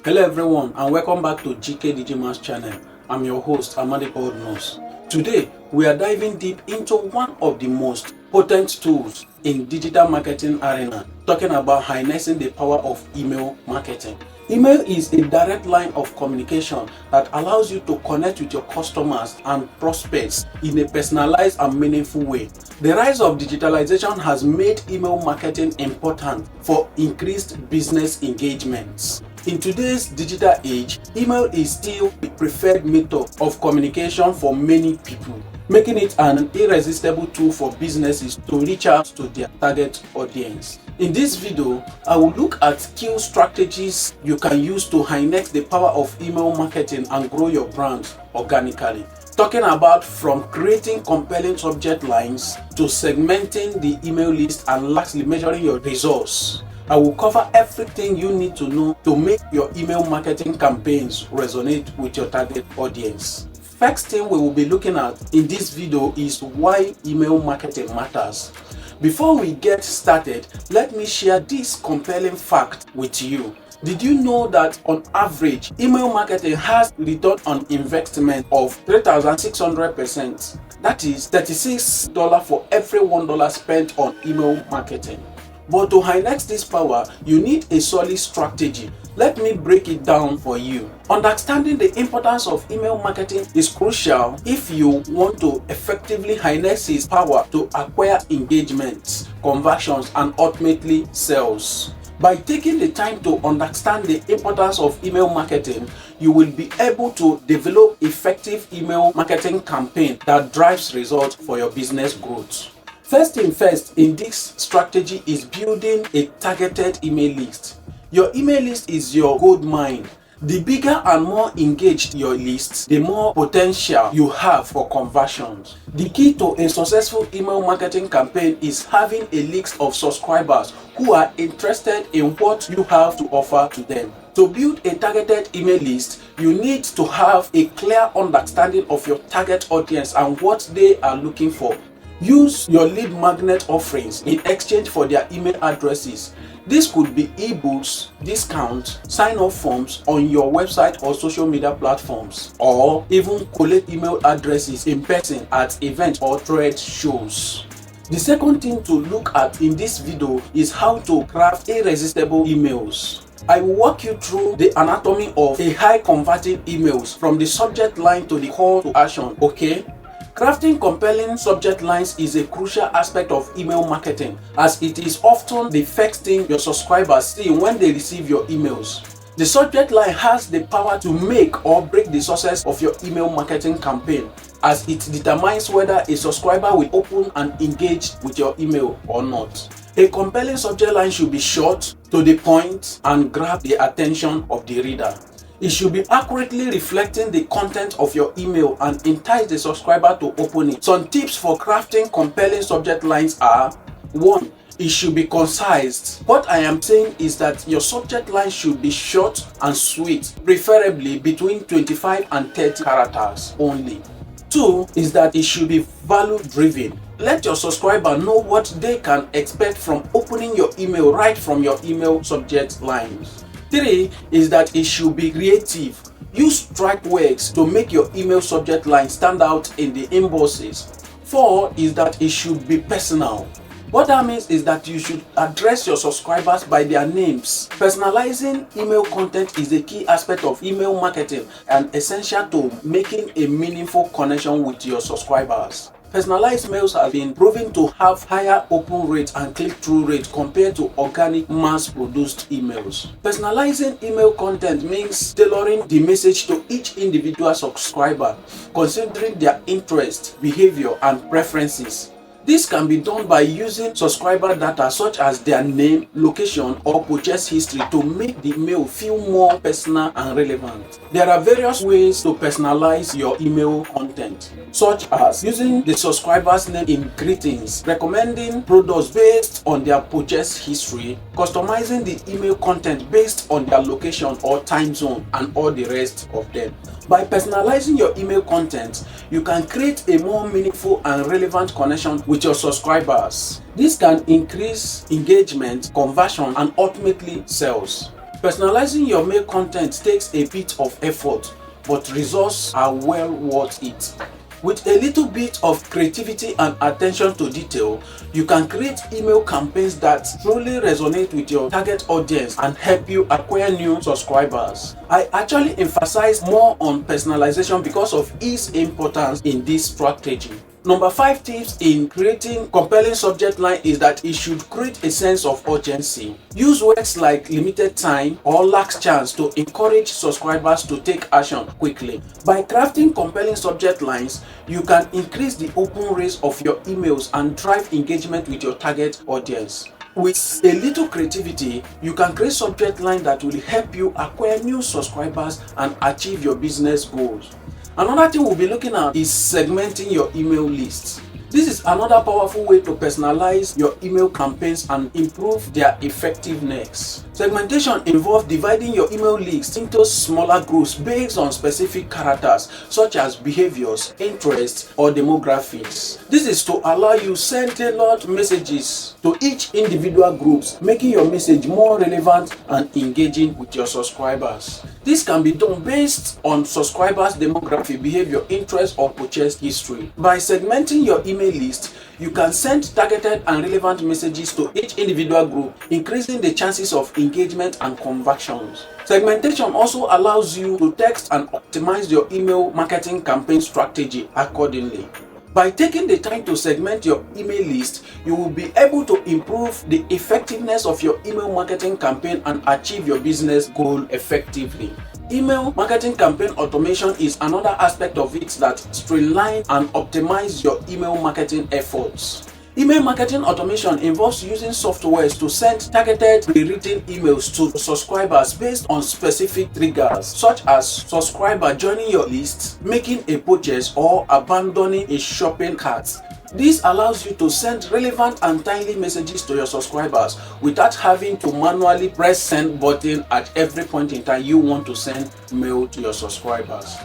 Hello everyone and welcome back to GK Digimas channel. I'm your host Amadi Goldnose. Today we are diving deep into one of the most potent tools in digital marketing arena, talking about harnessing the power of email marketing. Email is a direct line of communication that allows you to connect with your customers and prospects in a personalized and meaningful way. The rise of digitalization has made email marketing important for increased business engagements. In today's digital age, email is still the preferred method of communication for many people, making it an irresistible tool for businesses to reach out to their target audience. In this video, I will look at key strategies you can use to harness the power of email marketing and grow your brand organically. Talking about from creating compelling subject lines to segmenting the email list and lastly measuring your results. I will cover everything you need to know to make your email marketing campaigns resonate with your target audience. First thing we will be looking at in this video is why email marketing matters. Before we get started, let me share this compelling fact with you. Did you know that on average, email marketing has return on investment of 3,600%? That is $36 for every $1 spent on email marketing. But to harness this power, you need a solid strategy. Let me break it down for you. Understanding the importance of email marketing is crucial if you want to effectively harness its power to acquire engagements, conversions, and ultimately sales. By taking the time to understand the importance of email marketing, you will be able to develop effective email marketing campaign that drives results for your business growth. First thing first in this strategy is building a targeted email list. Your email list is your gold mine. The bigger and more engaged your list, the more potential you have for conversions. The key to a successful email marketing campaign is having a list of subscribers who are interested in what you have to offer to them. To build a targeted email list, you need to have a clear understanding of your target audience and what they are looking for. Use your lead magnet offerings in exchange for their email addresses. This could be ebooks, discounts, sign-up forms on your website or social media platforms, or even collect email addresses in person at events or trade shows. The second thing to look at in this video is how to craft irresistible emails. I will walk you through the anatomy of a high converting emails from the subject line to the call to action, okay? Crafting compelling subject lines is a crucial aspect of email marketing, as it is often the first thing your subscribers see when they receive your emails. The subject line has the power to make or break the success of your email marketing campaign, as it determines whether a subscriber will open and engage with your email or not. A compelling subject line should be short, to the point, and grab the attention of the reader. It should be accurately reflecting the content of your email and entice the subscriber to open it. Some tips for crafting compelling subject lines are: 1. It should be concise. What I am saying is that your subject line should be short and sweet, preferably between 25 and 30 characters only. 2 is that it should be value driven. Let your subscriber know what they can expect from opening your email right from your email subject lines. 3 is that it should be creative. Use strike words to make your email subject line stand out in the inboxes. 4 is that it should be personal. What that means is that you should address your subscribers by their names. Personalizing email content is a key aspect of email marketing and essential to making a meaningful connection with your subscribers. Personalized mails have been proven to have higher open rate and click-through rate compared to organic mass-produced emails. Personalizing email content means tailoring the message to each individual subscriber, considering their interests, behavior, and preferences. This can be done by using subscriber data such as their name, location, or purchase history to make the mail feel more personal and relevant. There are various ways to personalize your email content, such as using the subscriber's name in greetings, recommending products based on their purchase history, customizing the email content based on their location or time zone, and all the rest of them. By personalizing your email content, you can create a more meaningful and relevant connection with your subscribers. This can increase engagement, conversion, and ultimately sales. Personalizing your mail content takes a bit of effort, but results are well worth it. With a little bit of creativity and attention to detail, you can create email campaigns that truly resonate with your target audience and help you acquire new subscribers. I actually emphasize more on personalization because of its importance in this strategy. Number 5 tips in creating compelling subject line is that it should create a sense of urgency. Use words like limited time or last chance to encourage subscribers to take action quickly. By crafting compelling subject lines, you can increase the open rates of your emails and drive engagement with your target audience. With a little creativity, you can create subject line that will help you acquire new subscribers and achieve your business goals. Another thing we'll be looking at is segmenting your email lists. This is another powerful way to personalize your email campaigns and improve their effectiveness. Segmentation involves dividing your email list into smaller groups based on specific characters such as behaviors, interests, or demographics. This is to allow you to send tailored messages to each individual groups, making your message more relevant and engaging with your subscribers. This can be done based on subscribers' demographic, behavior, interest, or purchase history. By segmenting your email list, you can send targeted and relevant messages to each individual group, increasing the chances of engagement and conversions. Segmentation also allows you to text and optimize your email marketing campaign strategy accordingly. By taking the time to segment your email list, you will be able to improve the effectiveness of your email marketing campaign and achieve your business goal effectively. Email marketing campaign automation is another aspect of it that streamlines and optimizes your email marketing efforts. Email marketing automation involves using softwares to send targeted pre-written emails to subscribers based on specific triggers, such as subscriber joining your list, making a purchase, or abandoning a shopping cart. This allows you to send relevant and timely messages to your subscribers without having to manually press send button at every point in time you want to send mail to your subscribers.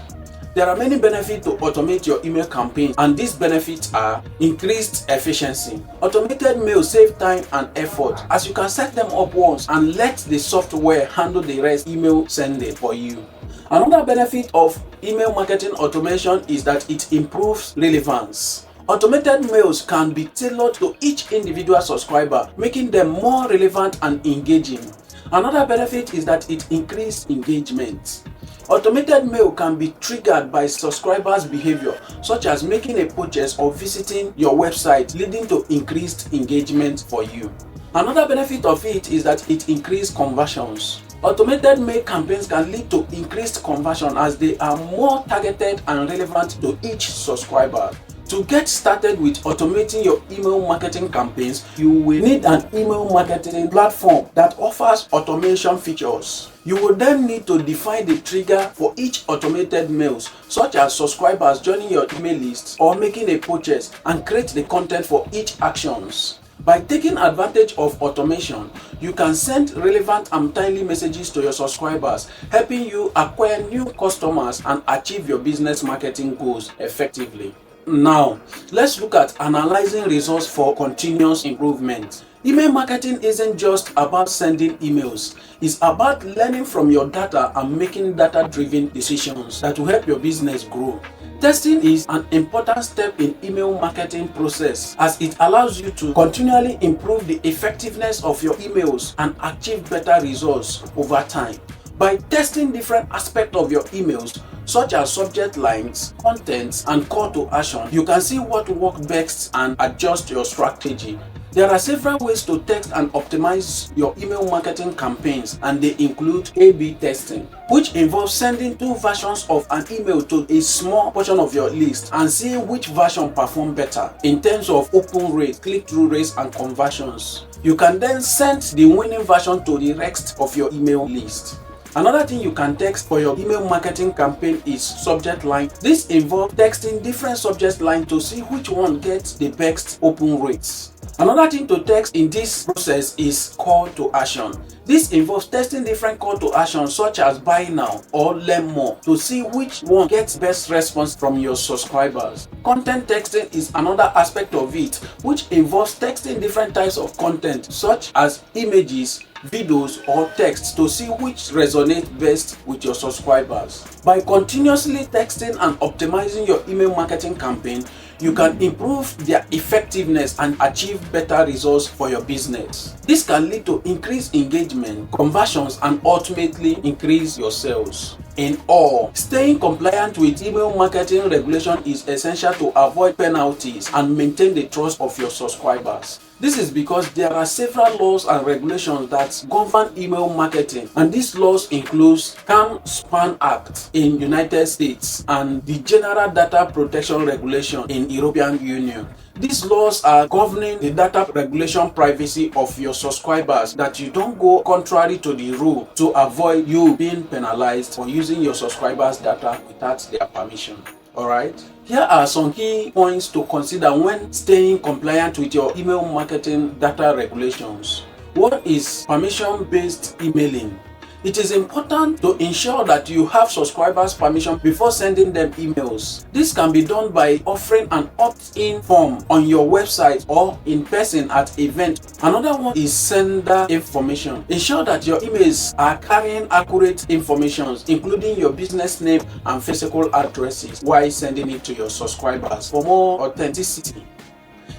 There are many benefits to automate your email campaign, and these benefits are increased efficiency. Automated mails save time and effort, as you can set them up once and let the software handle the rest email sending for you. Another benefit of email marketing automation is that it improves relevance. Automated mails can be tailored to each individual subscriber, making them more relevant and engaging. Another benefit is that it increases engagement. Automated mail can be triggered by subscribers' behavior, such as making a purchase or visiting your website, leading to increased engagement for you. Another benefit of it is that it increases conversions. Automated mail campaigns can lead to increased conversion as they are more targeted and relevant to each subscriber. To get started with automating your email marketing campaigns, you will need an email marketing platform that offers automation features. You will then need to define the trigger for each automated mails, such as subscribers joining your email list or making a purchase, and create the content for each actions. By taking advantage of automation, you can send relevant and timely messages to your subscribers, helping you acquire new customers and achieve your business marketing goals effectively. Now, let's look at analyzing results for continuous improvement. Email marketing isn't just about sending emails. It's about learning from your data and making data-driven decisions that will help your business grow. Testing is an important step in email marketing process, as it allows you to continually improve the effectiveness of your emails and achieve better results over time. By testing different aspects of your emails, such as subject lines, contents, and call to action, you can see what works best and adjust your strategy. There are several ways to test and optimize your email marketing campaigns, and they include A/B testing, which involves sending 2 versions of an email to a small portion of your list and seeing which version performs better in terms of open rate, click-through rates, and conversions. You can then send the winning version to the rest of your email list. Another thing you can text for your email marketing campaign is subject line. This involves texting different subject lines to see which one gets the best open rates. Another thing to text in this process is call to action. This involves testing different call to action such as buy now or learn more to see which one gets best response from your subscribers. Content texting is another aspect of it, which involves texting different types of content such as images, videos, or texts to see which resonates best with your subscribers. By continuously texting and optimizing your email marketing campaign, you can improve their effectiveness and achieve better results for your business. This can lead to increased engagement, conversions, and ultimately increase your sales. In all, staying compliant with email marketing regulation is essential to avoid penalties and maintain the trust of your subscribers. This is because there are several laws and regulations that govern email marketing, and these laws include CAN-SPAM Act in United States and the General Data Protection Regulation in European Union. These laws are governing the data regulation privacy of your subscribers, that you don't go contrary to the rule to avoid you being penalized for using your subscribers' data without their permission. Alright, here are some key points to consider when staying compliant with your email marketing data regulations. What is permission-based emailing? It is important to ensure that you have subscribers' permission before sending them emails. This can be done by offering an opt-in form on your website or in person at event. Another one is sender information. Ensure that your emails are carrying accurate information, including your business name and physical addresses, while sending it to your subscribers for more authenticity.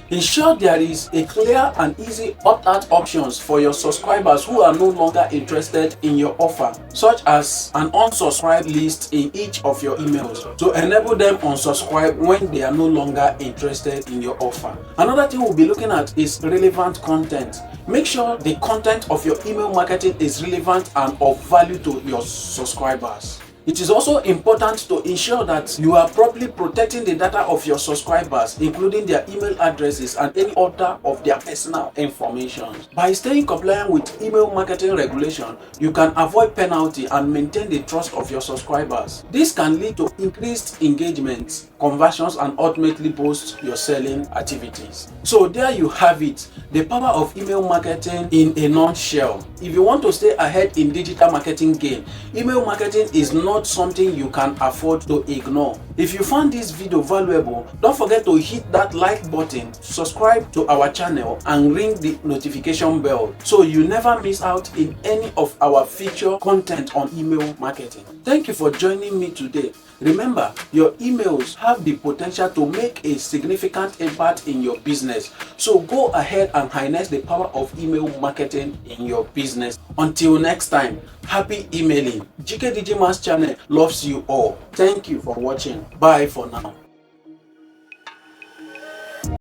Ensure there is a clear and easy opt-out options for your subscribers who are no longer interested in your offer, such as an unsubscribe list in each of your emails to enable them unsubscribe when they are no longer interested in your offer. Another thing we'll be looking at is relevant content. Make sure the content of your email marketing is relevant and of value to your subscribers. It is also important to ensure that you are properly protecting the data of your subscribers, including their email addresses and any other of their personal information. By staying compliant with email marketing regulation, you can avoid penalty and maintain the trust of your subscribers. This can lead to increased engagement, conversions, and ultimately boost your selling activities. So there you have it, the power of email marketing in a nutshell. If you want to stay ahead in digital marketing game, email marketing is not something you can afford to ignore. If you found this video valuable, don't forget to hit that like button, subscribe to our channel, and ring the notification bell so you never miss out in any of our future content on email marketing. Thank you for joining me today. Remember, your emails have the potential to make a significant impact in your business. So go ahead and harness the power of email marketing in your business. Until next time, happy emailing. GK Digimas channel loves you all. Thank you for watching. Bye for now.